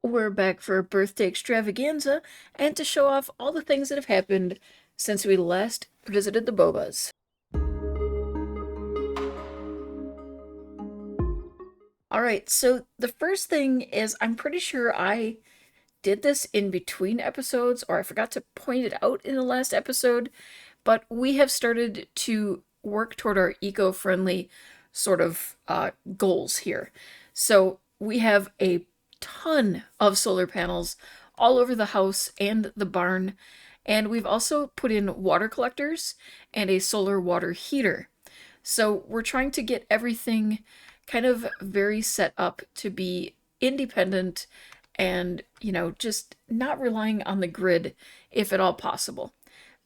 We're back for a birthday extravaganza and to show off all the things that have happened since we last visited the Bobas. Alright, so the first thing is I'm pretty sure I did this in between episodes, or I forgot to point it out in the last episode, but we have started to work toward our eco-friendly sort of goals here. So we have a ton of solar panels all over the house and the barn, and we've also put in water collectors and a solar water heater. So we're trying to get everything kind of very set up to be independent and, just not relying on the grid if at all possible.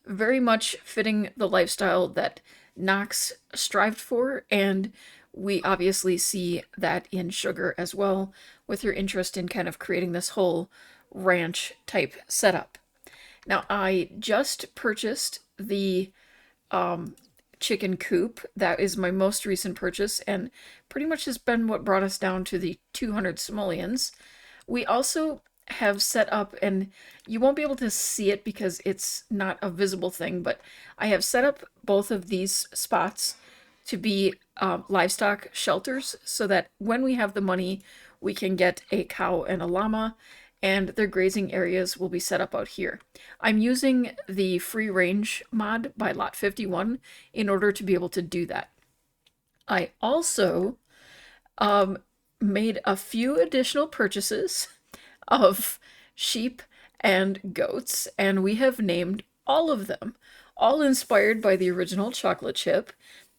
Very much fitting the lifestyle that Knox strived for, and we obviously see that in Sugar as well, with her interest in kind of creating this whole ranch type setup. Now, I just purchased the chicken coop. That is my most recent purchase, and pretty much has been what brought us down to the 200 simoleons. We also have set up, and you won't be able to see it because it's not a visible thing, but I have set up both of these spots to be livestock shelters so that when we have the money, we can get a cow and a llama, and their grazing areas will be set up out here. I'm using the free range mod by Lot 51 in order to be able to do that. I also made a few additional purchases of sheep and goats, and we have named all of them, all inspired by the original chocolate chip.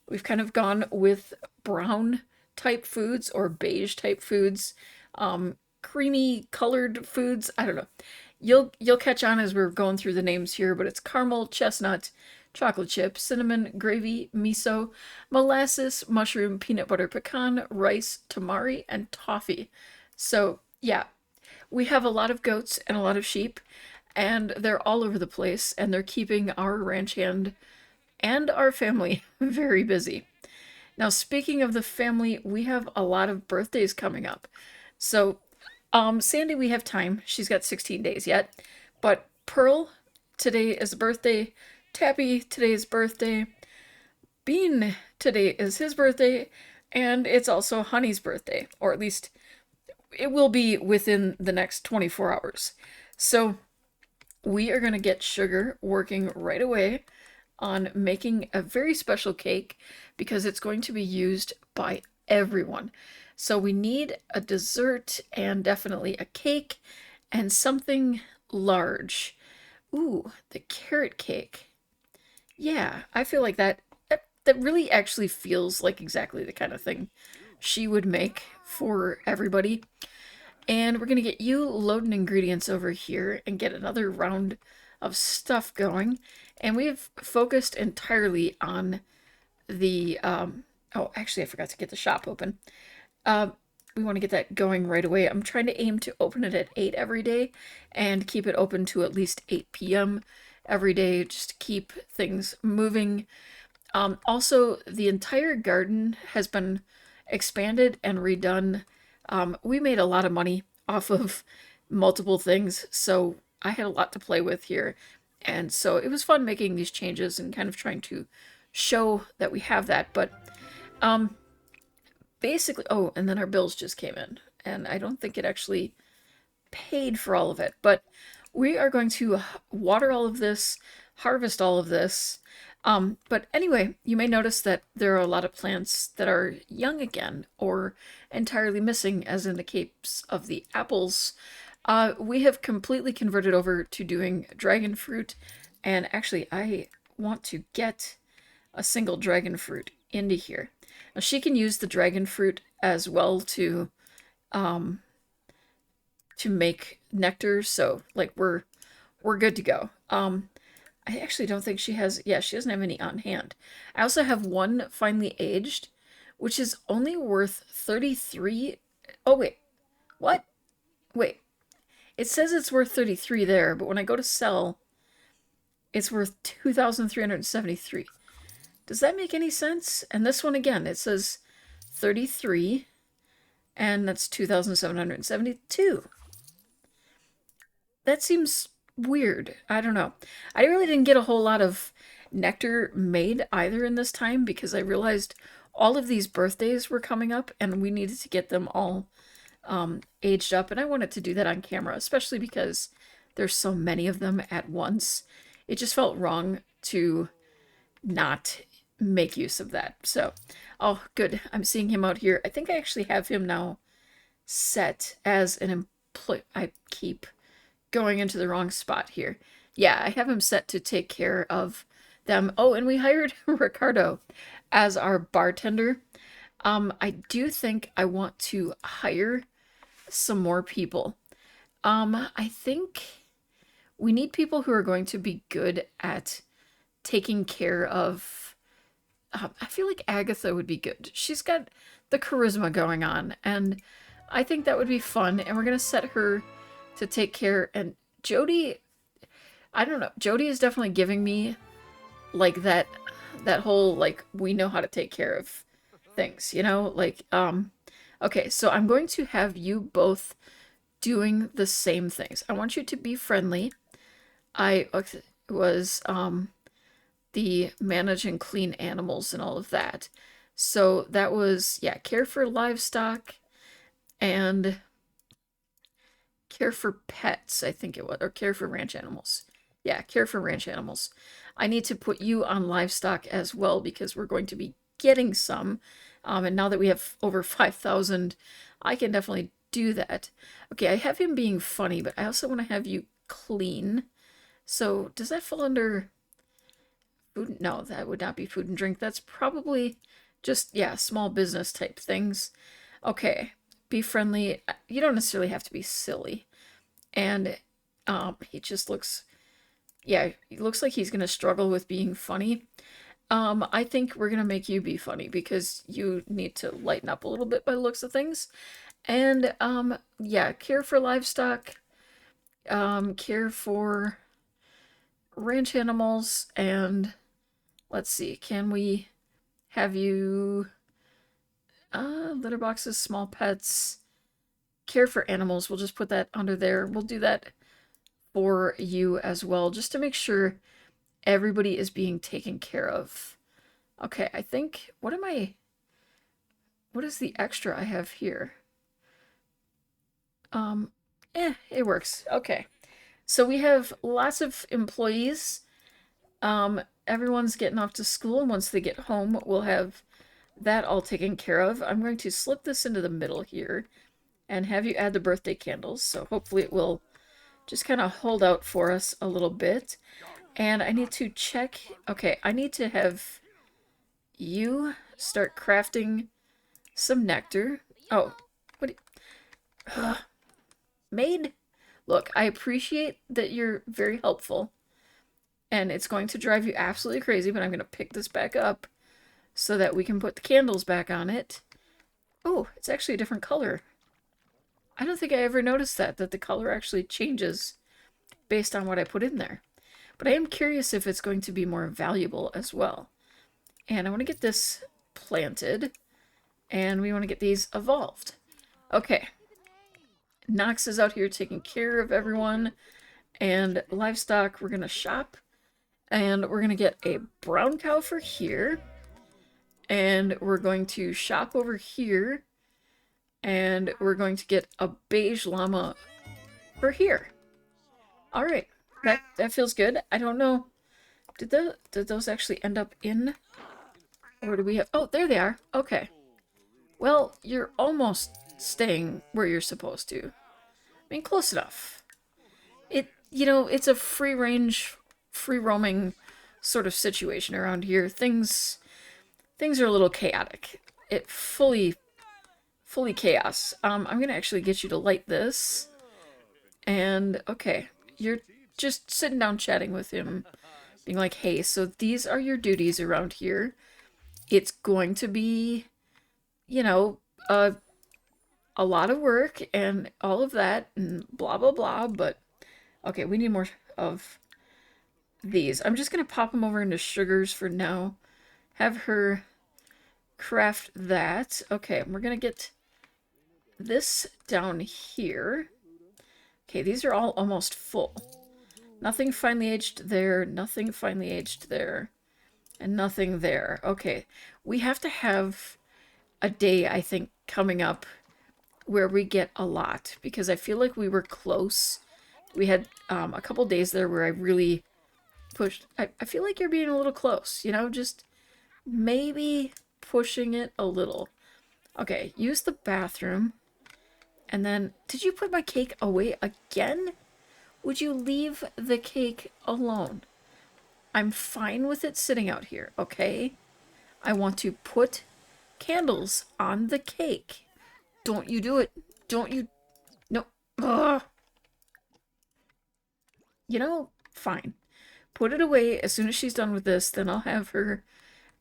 We've kind of gone with brown type foods or beige type foods, creamy colored foods. I don't know. You'll catch on as we're going through the names here, but it's caramel, chestnut, chocolate chip, cinnamon, gravy, miso, molasses, mushroom, peanut butter pecan, rice, tamari, and toffee. So, yeah, we have a lot of goats and a lot of sheep, and they're all over the place, and they're keeping our ranch hand and our family very busy. Now, speaking of the family, we have a lot of birthdays coming up. So, Sandy, we have time. She's got 16 days yet. But Pearl, today is birthday. Tappy, today's birthday. Bean, today is his birthday. And it's also Honey's birthday. Or at least it will be within the next 24 hours. So we are going to get Sugar working right away on making a very special cake because it's going to be used by everyone. So we need a dessert and definitely a cake and something large. Ooh, the carrot cake. Yeah, I feel like that really actually feels like exactly the kind of thing she would make for everybody. And we're going to get you loading ingredients over here and get another round of stuff going. And we have focused entirely on the, oh, actually, I forgot to get the shop open. We want to get that going right away. I'm trying to aim to open it at 8 every day and keep it open to at least 8 p.m. every day, just to keep things moving. Also, the entire garden has been expanded and redone. We made a lot of money off of multiple things, so I had a lot to play with here. And so it was fun making these changes and kind of trying to show that we have that. But basically, oh, and then our bills just came in. And I don't think it actually paid for all of it. But we are going to water all of this, harvest all of this. But anyway, you may notice that there are a lot of plants that are young again or entirely missing, as in the case of the apples. We have completely converted over to doing dragon fruit, and actually I want to get a single dragon fruit into here. Now she can use the dragon fruit as well to make nectar, so like we're good to go. I actually don't think she has, yeah, she doesn't have any on hand. I also have one finely aged, which is only worth 33. Oh, wait. What? Wait. It says it's worth 33 there, but when I go to sell, it's worth 2,373. Does that make any sense? And this one again, it says 33, and that's 2,772. that seems weird. I don't know. I really didn't get a whole lot of nectar made either in this time because I realized all of these birthdays were coming up and we needed to get them all aged up. And I wanted to do that on camera, especially because there's so many of them at once. It just felt wrong to not make use of that. So, oh, good. I'm seeing him out here. I think I actually have him now set as an employee. I keep going into the wrong spot here. Yeah, I have him set to take care of them. Oh, and we hired Ricardo as our bartender. I do think I want to hire some more people. I think we need people who are going to be good at taking care of. I feel like Agatha would be good. She's got the charisma going on, and I think that would be fun. And we're gonna set her to take care. And Jody, I don't know. Jody is definitely giving me like that whole like we know how to take care of things, you know? Like okay, so I'm going to have you both doing the same things. I want you to be friendly. I was the manage and clean animals and all of that. So that was, yeah, care for livestock and care for pets, I think it was, or care for ranch animals. Yeah, care for ranch animals. I need to put you on livestock as well because we're going to be getting some. And now that we have over 5,000, I can definitely do that. Okay, I have him being funny, but I also want to have you clean. So does that fall under food? No, that would not be food and drink. That's probably just, yeah, small business type things. Okay, be friendly. You don't necessarily have to be silly. And he just looks, yeah, he looks like he's going to struggle with being funny. I think we're going to make you be funny because you need to lighten up a little bit by the looks of things. And, yeah, care for livestock, care for ranch animals, and let's see, can we have you, litter boxes, small pets, care for animals, we'll just put that under there. We'll do that for you as well, just to make sure everybody is being taken care of. Okay, I think, what is the extra I have here? It works. Okay. So we have lots of employees. Everyone's getting off to school, and once they get home, we'll have that all taken care of. I'm going to slip this into the middle here and have you add the birthday candles. So hopefully it will just kind of hold out for us a little bit. And I need to check. Okay, I need to have you start crafting some nectar. Oh, what? Maid? Look, I appreciate that you're very helpful. And it's going to drive you absolutely crazy, but I'm going to pick this back up so that we can put the candles back on it. Oh, it's actually a different color. I don't think I ever noticed that the color actually changes based on what I put in there. But I am curious if it's going to be more valuable as well. And I want to get this planted, and we want to get these evolved. Okay. Nox is out here taking care of everyone, and livestock, we're going to shop, and we're going to get a brown cow for here, and we're going to shop over here, and we're going to get a beige llama for here. All right, that feels good. I don't know, did those actually end up in, or do we have? Oh, there they are. Okay. Well, you're almost staying where you're supposed to. I mean, close enough. It's a free range, free roaming sort of situation around here. Things are a little chaotic. It fully chaos. I'm gonna actually get you to light this. And okay, you're just sitting down chatting with him, being like, hey, so these are your duties around here. It's going to be, a lot of work and all of that and blah blah blah, but okay, we need more of these. I'm just gonna pop them over into sugars for now. Have her craft that. Okay, we're gonna get this down here. Okay, these are all almost full. Nothing finely aged there, nothing finely aged there, and nothing there. Okay, we have to have a day, I think, coming up where we get a lot, because I feel like we were close. We had a couple days there where I really pushed. I feel like you're being a little close, you know, just maybe pushing it a little. Okay, use the bathroom. And then, did you put my cake away again? Would you leave the cake alone? I'm fine with it sitting out here, okay? I want to put candles on the cake. Don't you do it. Don't you. No. Ugh. You know, fine. Put it away as soon as she's done with this, then I'll have her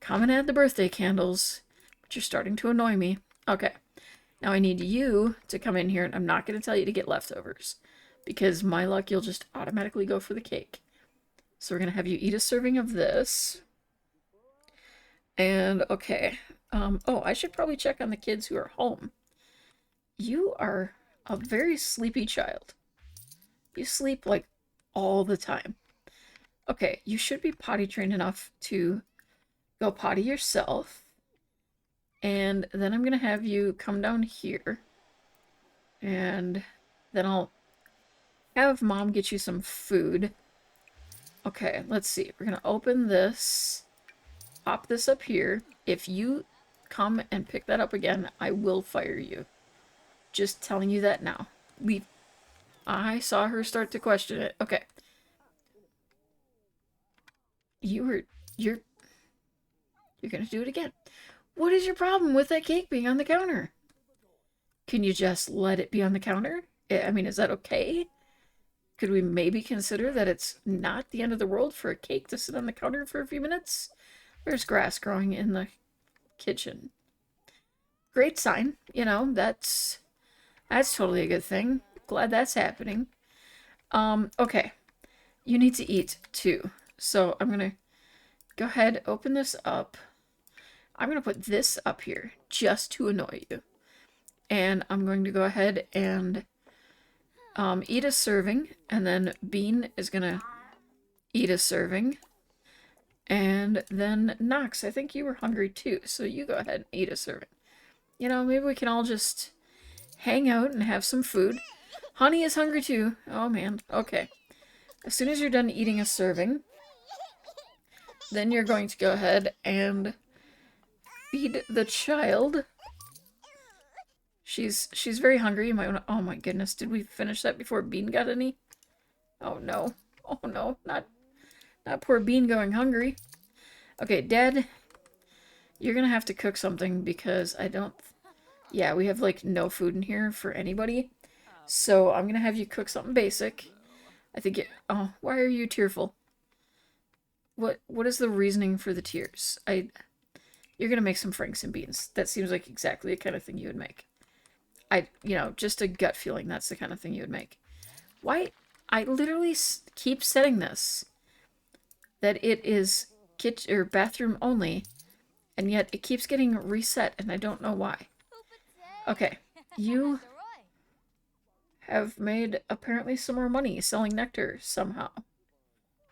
come and add the birthday candles. But you're starting to annoy me. Okay. Now I need you to come in here, and I'm not going to tell you to get leftovers. Because my luck, you'll just automatically go for the cake. So we're going to have you eat a serving of this. And, okay. Oh, I should probably check on the kids who are home. You are a very sleepy child. You sleep, like, all the time. Okay, you should be potty trained enough to go potty yourself. And then I'm going to have you come down here. And then I'll have Mom get you some food. Okay, let's see. We're going to open this. Pop this up here. If you come and pick that up again, I will fire you. Just telling you that now. Leave. I saw her start to question it. Okay. You're gonna do it again. What is your problem with that cake being on the counter? Can you just let it be on the counter? I mean, is that okay? Could we maybe consider that it's not the end of the world for a cake to sit on the counter for a few minutes? There's grass growing in the kitchen. Great sign, you know, that's totally a good thing. Glad that's happening. Okay. You need to eat too. So I'm gonna go ahead, open this up. I'm gonna put this up here just to annoy you. And I'm going to go ahead and eat a serving, and then Bean is gonna eat a serving. And then Knox, I think you were hungry too, so you go ahead and eat a serving. You know, maybe we can all just hang out and have some food. Honey is hungry too. Oh man, okay. As soon as you're done eating a serving, then you're going to go ahead and feed the child. She's very hungry. You might want to, oh my goodness, did we finish that before Bean got any? Oh no. Oh no, not poor Bean going hungry. Okay, Dad, you're gonna have to cook something because I don't, yeah, we have like no food in here for anybody. So I'm gonna have you cook something basic. I think it, oh, why are you tearful? What is the reasoning for the tears? You're gonna make some franks and beans. That seems like exactly the kind of thing you would make. You know, just a gut feeling that's the kind of thing you would make. Why? I literally keep setting this that it is kitchen or bathroom only, and yet it keeps getting reset, and I don't know why. Okay, you have made apparently some more money selling nectar somehow.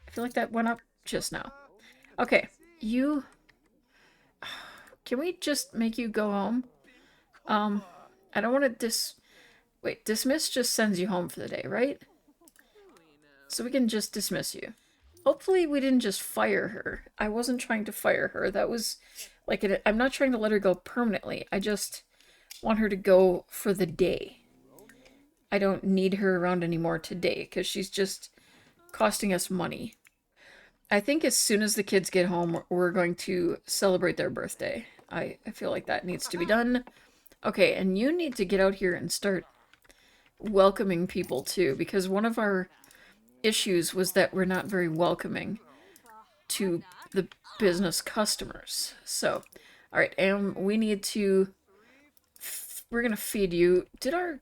I feel like that went up just now. Okay, you... Can we just make you go home? I don't want to Wait, dismiss just sends you home for the day, right? So we can just dismiss you. Hopefully we didn't just fire her. I wasn't trying to fire her. That was like, I'm not trying to let her go permanently. I just want her to go for the day. I don't need her around anymore today because she's just costing us money. I think as soon as the kids get home, we're going to celebrate their birthday. I feel like that needs to be done. Okay, and you need to get out here and start welcoming people too, because one of our issues was that we're not very welcoming to the business customers. So, all right, and we need to, we're gonna feed you. I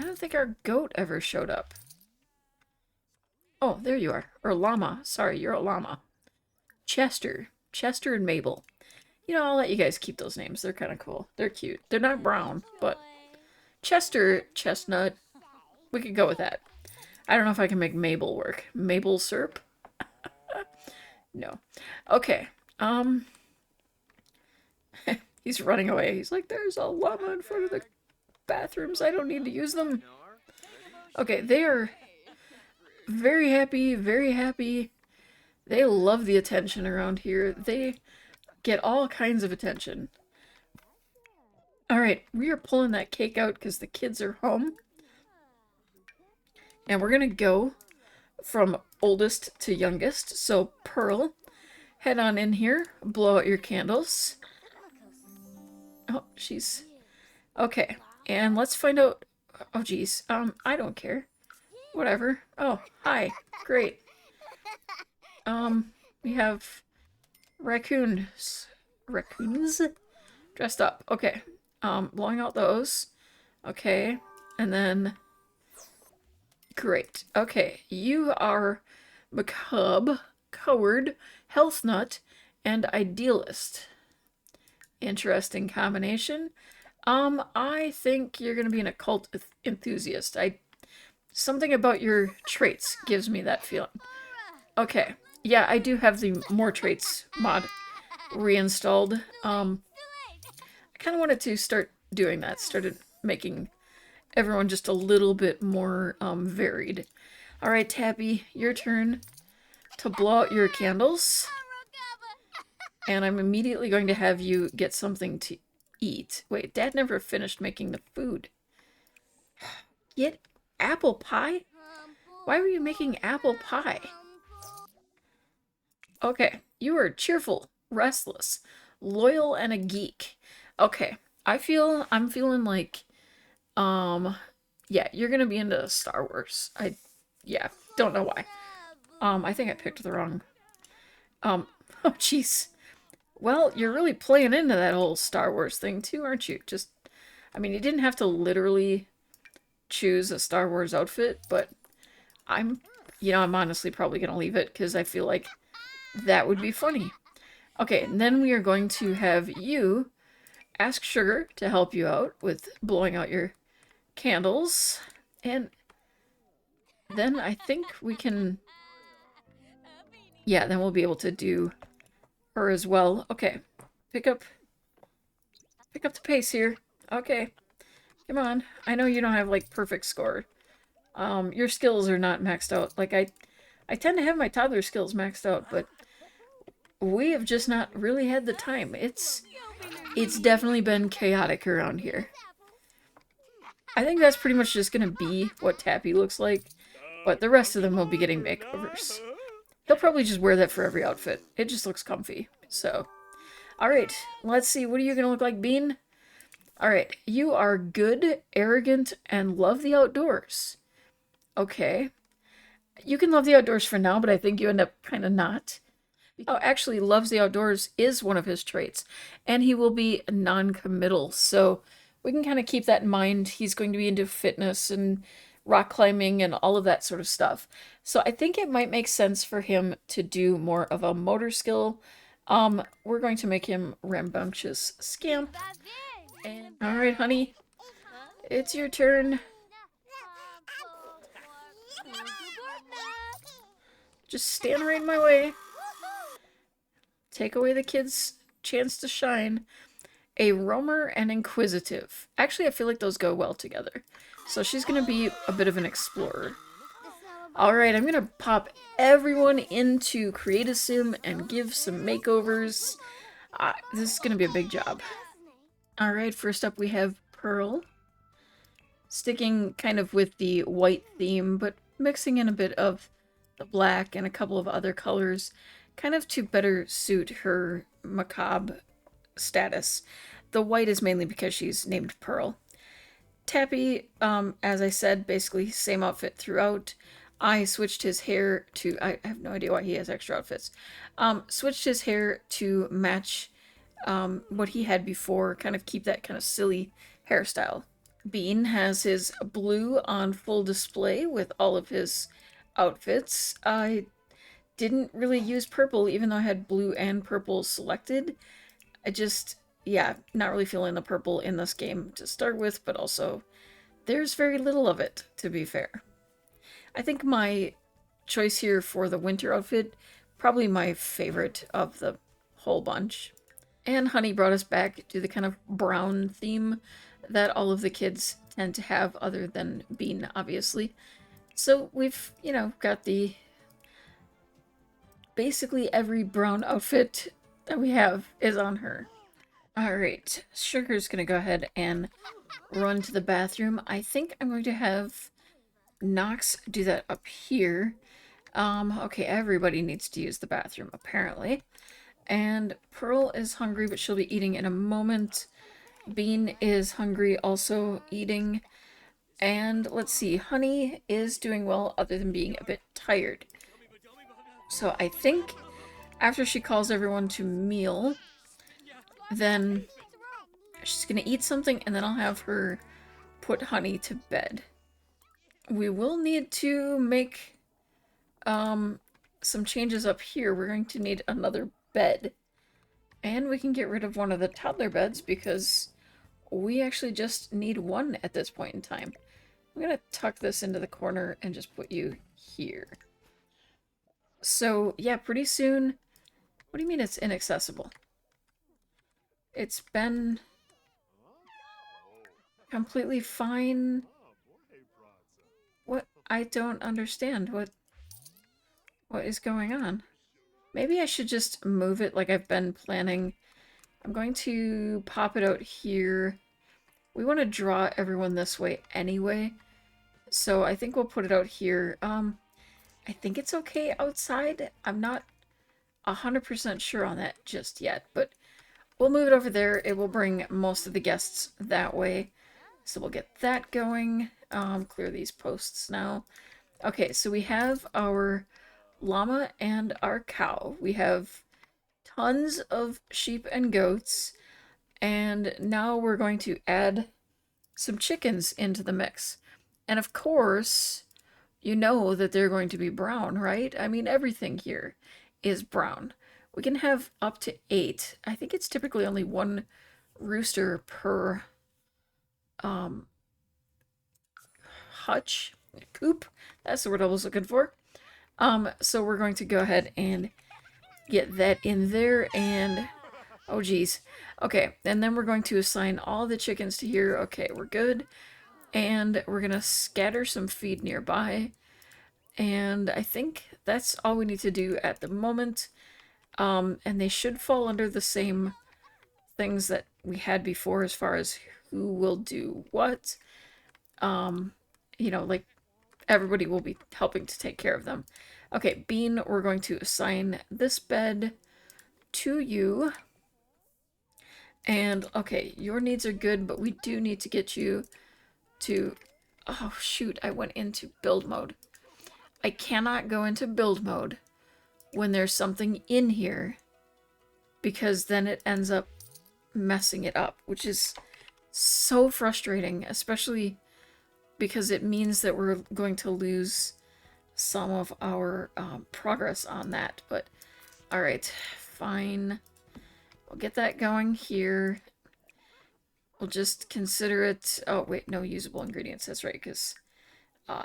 don't think our goat ever showed up. Oh, there you are. Or llama. Sorry, you're a llama. Chester and Mabel. You know, I'll let you guys keep those names. They're kind of cool. They're cute. They're not brown, but Chester, Chestnut, We could go with that. I don't know if I can make Mabel work. Mabel syrup? No. Okay. He's running away. He's like, there's a llama in front of the bathrooms. I don't need to use them. Okay, they are very happy, very happy. They love the attention around here. They get all kinds of attention. Alright, we are pulling that cake out because the kids are home. And we're going to go from oldest to youngest. So, Pearl, head on in here. Blow out your candles. Oh, she's... Okay, and let's find out... Oh, geez. I don't care. Whatever. Oh, hi. Great. We have raccoons dressed up. Okay. Blowing out those. Okay. And then... Great. Okay. You are macabre, coward, health nut, and idealist. Interesting combination. I think you're going to be an occult enthusiast. Something about your traits gives me that feeling. Okay. Yeah, I do have the more traits mod reinstalled. I kind of wanted to start doing that. Started making everyone just a little bit more varied. Alright, Tappy, your turn to blow out your candles. And I'm immediately going to have you get something to eat. Wait, Dad never finished making the food. Get apple pie? Why were you making apple pie? Okay, you are cheerful, restless, loyal, and a geek. Okay, I'm feeling like, yeah, you're gonna be into Star Wars. Yeah, don't know why. I think I picked the wrong, oh jeez. Well, you're really playing into that whole Star Wars thing too, aren't you? Just, I mean, you didn't have to literally choose a Star Wars outfit, but I'm honestly probably gonna leave it because I feel like that would be funny. Okay, and then we are going to have you ask Sugar to help you out with blowing out your candles. And then I think we can... Yeah, then we'll be able to do her as well. Okay, pick up the pace here. Okay, come on. I know you don't have, like, perfect score. Your skills are not maxed out. Like, I tend to have my toddler skills maxed out, but we have just not really had the time. It's definitely been chaotic around here. I think that's pretty much just gonna be what Tappy looks like, but the rest of them will be getting makeovers. He'll probably just wear that for every outfit. It just looks comfy. So, alright, let's see. What are you gonna look like, Bean? Alright, you are good, arrogant, and love the outdoors. Okay. You can love the outdoors for now, but I think you end up kind of not. Oh, actually, loves the outdoors is one of his traits, and he will be non-committal, so we can kind of keep that in mind. He's going to be into fitness and rock climbing and all of that sort of stuff. So I think it might make sense for him to do more of a motor skill. We're going to make him rambunctious scamp. And, all right, honey, it's your turn. Just stand right in my way. Take away the kid's chance to shine. A roamer and inquisitive. Actually, I feel like those go well together. So she's going to be a bit of an explorer. Alright, I'm going to pop everyone into Create a Sim and give some makeovers. This is going to be a big job. Alright, first up we have Pearl. Sticking kind of with the white theme, but mixing in a bit of the black and a couple of other colors, kind of to better suit her macabre status. The white is mainly because she's named Pearl. Tappy, as I said, basically same outfit throughout. I switched his hair to... I have no idea why he has extra outfits. Switched his hair to match what he had before, kind of keep that kind of silly hairstyle. Bean has his blue on full display with all of his outfits. I didn't really use purple, even though I had blue and purple selected. I just, yeah, not really feeling the purple in this game to start with, but also there's very little of it, to be fair. I think my choice here for the winter outfit, probably my favorite of the whole bunch. And Honey brought us back to the kind of brown theme that all of the kids tend to have, other than Bean, obviously. So we've, got the basically every brown outfit that we have is on her. Alright, Sugar's gonna go ahead and run to the bathroom. I think I'm going to have Nox do that up here. Okay, everybody needs to use the bathroom, apparently. And Pearl is hungry, but she'll be eating in a moment. Bean is hungry, also eating. And let's see, Honey is doing well, other than being a bit tired. So I think after she calls everyone to meal, then she's gonna eat something, and then I'll have her put Honey to bed. We will need to make some changes up here. We're going to need another bed. And we can get rid of one of the toddler beds because we actually just need one at this point in time. I'm gonna tuck this into the corner and just put you here. So yeah, pretty soon. What do you mean it's inaccessible? It's been completely fine. What? I don't understand. What is going on? Maybe I should just move it like I've been planning. I'm going to pop it out here. We want to draw everyone this way anyway. So I think we'll put it out here. I think it's okay outside. I'm not 100% sure on that just yet, but we'll move it over there. It will bring most of the guests that way. So we'll get that going. Clear these posts now. Okay, so we have our llama and our cow. We have tons of sheep and goats. And now we're going to add some chickens into the mix. And of course, you know that they're going to be brown, right? I mean, everything here is brown. We can have up to 8. I think it's typically only 1 rooster per hutch, coop. That's the word I was looking for. So we're going to go ahead and get that in there, and oh geez. Okay, and then we're going to assign all the chickens to here. Okay, we're good. And we're gonna scatter some feed nearby. And I think that's all we need to do at the moment. And they should fall under the same things that we had before as far as who will do what. Like everybody will be helping to take care of them. Okay, Bean, we're going to assign this bed to you. And, okay, your needs are good, but we do need to get you to... Oh, shoot, I went into build mode. I cannot go into build mode when there's something in here, because then it ends up messing it up, which is so frustrating, especially because it means that we're going to lose some of our progress on that. But, alright, fine. We'll get that going here. We'll just consider it... Oh, wait, no usable ingredients. That's right, because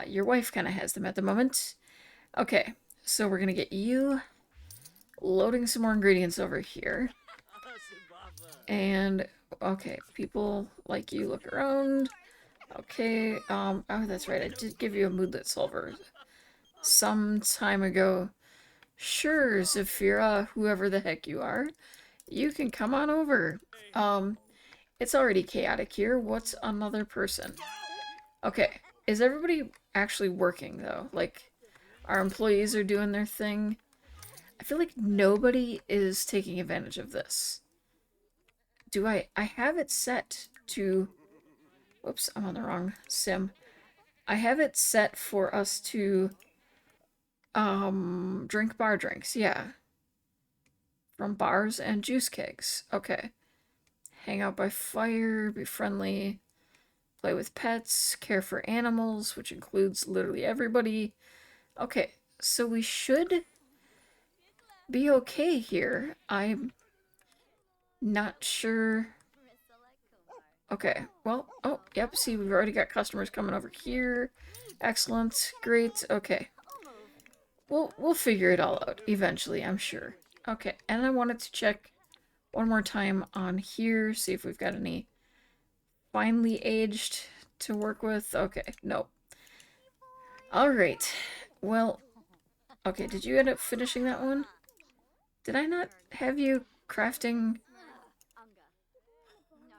your wife kind of has them at the moment. Okay, so we're going to get you loading some more ingredients over here. And, okay, people like you look around. Okay, oh, that's right, I did give you a moodlet solver some time ago. Sure, Zafira, whoever the heck you are, you can come on over. It's already chaotic here. What's another person? Okay, is everybody actually working, though? Like, our employees are doing their thing? I feel like nobody is taking advantage of this. Do I have it set to... Whoops, I'm on the wrong sim. I have it set for us to drink bar drinks, yeah. From bars and juice kegs. Okay. Hang out by fire, be friendly, play with pets, care for animals, which includes literally everybody. Okay, so we should be okay here. I'm not sure Okay, well, oh, yep, see, we've already got customers coming over here. Excellent, great, okay. We'll figure it all out eventually, I'm sure. Okay, and I wanted to check one more time on here, see if we've got any finely aged to work with. Okay, no. Alright, well, okay, did you end up finishing that one? Did I not have you crafting?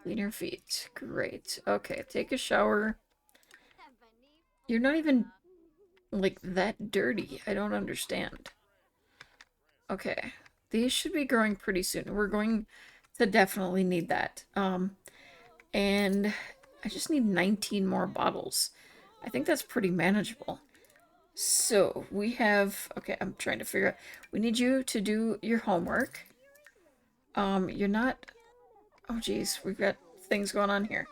Clean your feet. Great. Okay, take a shower. You're not even, like, that dirty. I don't understand. Okay. These should be growing pretty soon. We're going to definitely need that. And I just need 19 more bottles. I think that's pretty manageable. So, we have... Okay, I'm trying to figure out... We need you to do your homework. You're not... Oh, geez. We've got things going on here.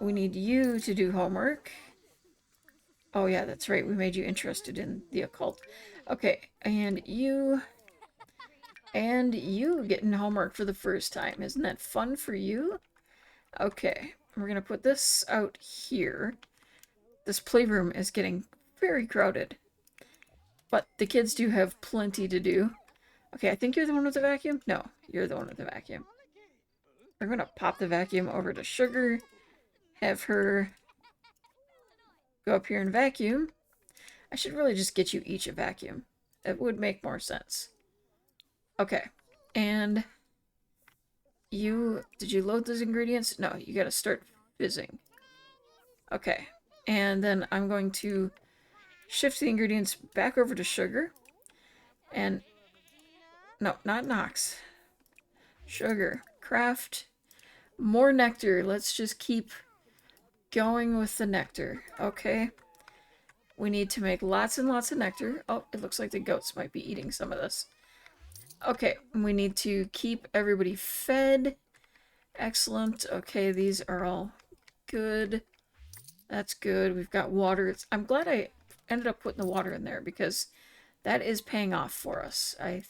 We need you to do homework. Oh, yeah, that's right. We made you interested in the occult. Okay, and you getting homework for the first time. Isn't that fun for you? Okay, we're gonna put this out here. This playroom is getting very crowded. But the kids do have plenty to do. Okay, I think you're the one with the vacuum? No, you're the one with the vacuum. We're gonna pop the vacuum over to Sugar. Have her go up here and vacuum. I should really just get you each a vacuum. It would make more sense. Okay, and did you load those ingredients? No, you gotta start fizzing. Okay, and then I'm going to shift the ingredients back over to Sugar. And, no, not Nox. Sugar. Craft more nectar. Let's just keep going with the nectar, okay? We need to make lots and lots of nectar. Oh, it looks like the goats might be eating some of this. Okay, we need to keep everybody fed. Excellent. Okay, these are all good. That's good. We've got water. I'm glad I ended up putting the water in there because that is paying off for us. I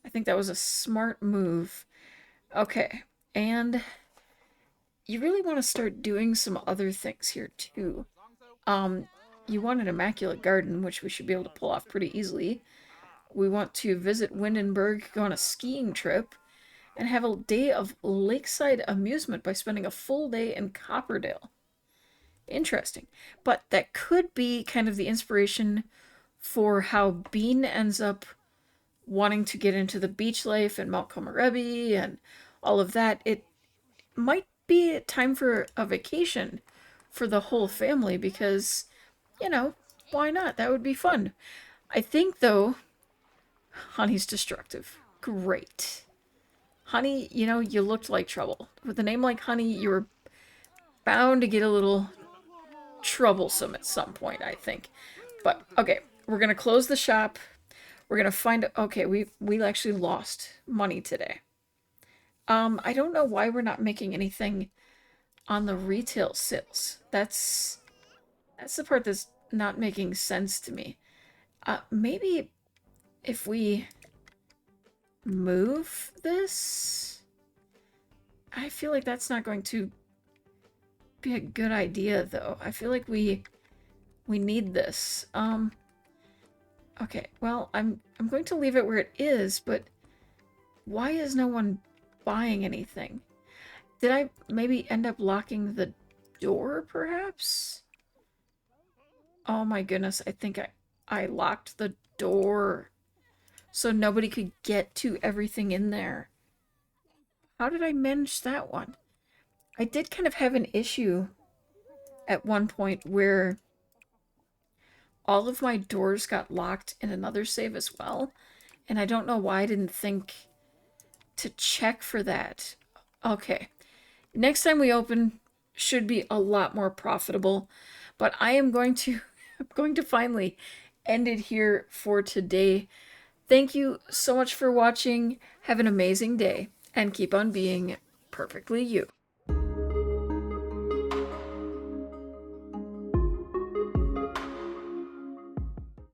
think that was a smart move. Okay, and you really want to start doing some other things here too. You want an immaculate garden, which we should be able to pull off pretty easily. We want to visit Windenburg, go on a skiing trip, and have a day of lakeside amusement by spending a full day in Copperdale. Interesting. But that could be kind of the inspiration for how Bean ends up wanting to get into the beach life and Mount Komorebi and all of that. It might be time for a vacation for the whole family because, you know, why not? That would be fun. I think, though, Honey's destructive. Great. Honey, you know, you looked like trouble. With a name like Honey, you were bound to get a little troublesome at some point, I think. But, okay, we're going to close the shop. We're going to find... Okay, we actually lost money today. I don't know why we're not making anything on the retail sales. That's the part that's not making sense to me. Maybe if we move this? I feel like that's not going to be a good idea, though. I feel like we need this. Okay, well, I'm going to leave it where it is, but why is no one buying anything? Did I maybe end up locking the door, perhaps? Oh my goodness, I think I locked the door so nobody could get to everything in there. How did I manage that one? I did kind of have an issue at one point where all of my doors got locked in another save as well, and I don't know why I didn't think to check for that. Okay, next time we open should be a lot more profitable, but I am going to finally end it here for today. Thank you so much for watching. Have an amazing day and keep on being perfectly you.